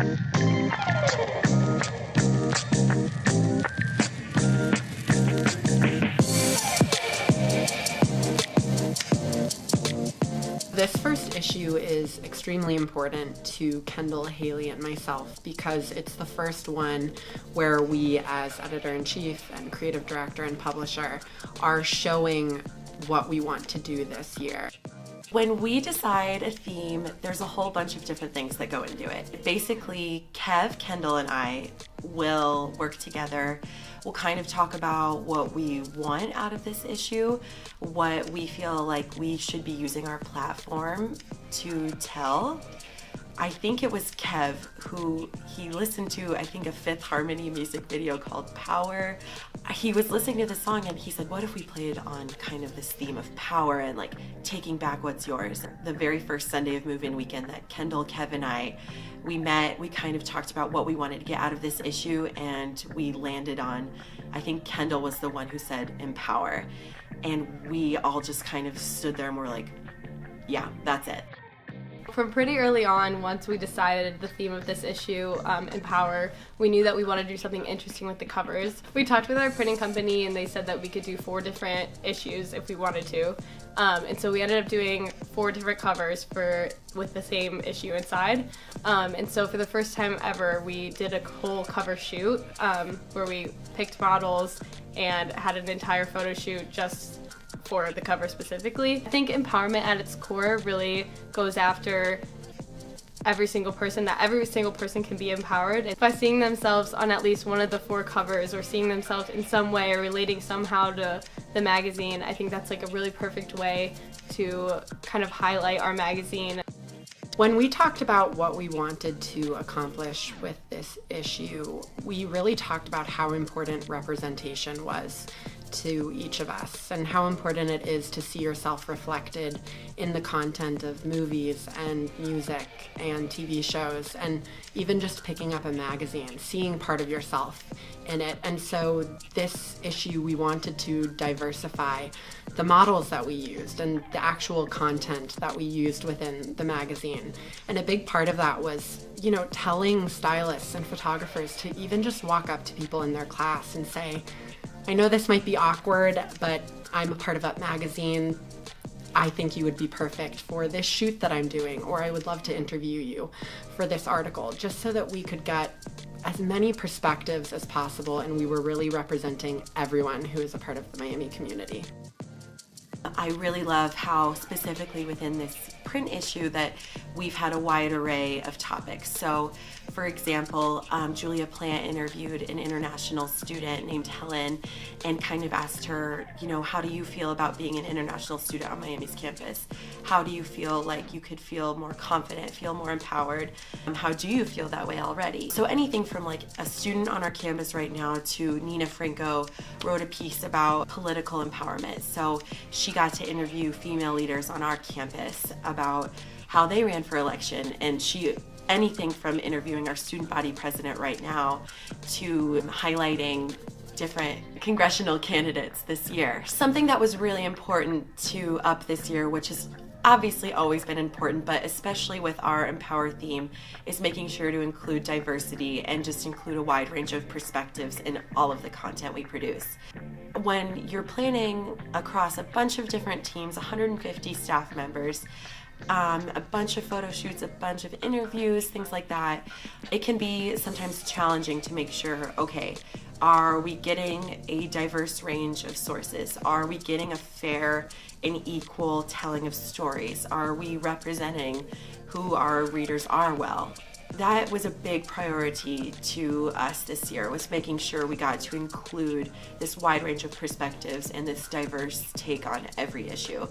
This first issue is extremely important to Kendall, Haley, and myself because it's the first one where we, as editor-in-chief and creative director and publisher, are showing what we want to do this year. When we decide a theme, there's a whole bunch of different things that go into it. Basically, Kev, Kendall, and I will work together. We'll kind of talk about what we want out of this issue, what we feel like we should be using our platform to tell. I think it was Kev who he listened to, I think, a Fifth Harmony music video called Power. He was listening to the song and he said, what if we played on kind of this theme of power and like taking back what's yours? The very first Sunday of move-in weekend that Kendall, Kev, and we met, we kind of talked about what we wanted to get out of this issue, and we landed on, I think Kendall was the one who said empower. And we all just kind of stood there and were like, yeah, that's it. From pretty early on, once we decided the theme of this issue, Empower, we knew that we wanted to do something interesting with the covers. We talked with our printing company and they said that we could do 4 different issues if we wanted to. And so we ended up doing 4 different covers with the same issue inside. And so for the first time ever, we did a whole cover shoot where we picked models and had an entire photo shoot just for the cover specifically. I think empowerment at its core really goes after every single person, that every single person can be empowered. And by seeing themselves on at least one of the 4 covers or seeing themselves in some way or relating somehow to the magazine, I think that's like a really perfect way to kind of highlight our magazine. When we talked about what we wanted to accomplish with this issue, we really talked about how important representation was to each of us and how important it is to see yourself reflected in the content of movies and music and TV shows, and even just picking up a magazine, seeing part of yourself in it. And so this issue, we wanted to diversify the models that we used and the actual content that we used within the magazine. And a big part of that was, you know, telling stylists and photographers to even just walk up to people in their class and say, I know this might be awkward, but I'm a part of Up Magazine. I think you would be perfect for this shoot that I'm doing, or I would love to interview you for this article, just so that we could get as many perspectives as possible and we were really representing everyone who is a part of the Miami community. I really love how specifically within this print issue that we've had a wide array of topics. So for example, Julia Plant interviewed an international student named Helen and kind of asked her, you know, how do you feel about being an international student on Miami's campus? How do you feel like you could feel more confident, feel more empowered? How do you feel that way already? So anything from like a student on our campus right now to Nina Franco wrote a piece about political empowerment. So she got to interview female leaders on our campus about how they ran for election, and anything from interviewing our student body president right now to highlighting different congressional candidates this year. Something that was really important to Up this year, which has obviously always been important, but especially with our Empower theme, is making sure to include diversity and just include a wide range of perspectives in all of the content we produce. When you're planning across a bunch of different teams, 150 staff members, a bunch of photo shoots, a bunch of interviews, things like that, it can be sometimes challenging to make sure, okay, are we getting a diverse range of sources? Are we getting a fair and equal telling of stories? Are we representing who our readers are well? That was a big priority to us this year, was making sure we got to include this wide range of perspectives and this diverse take on every issue.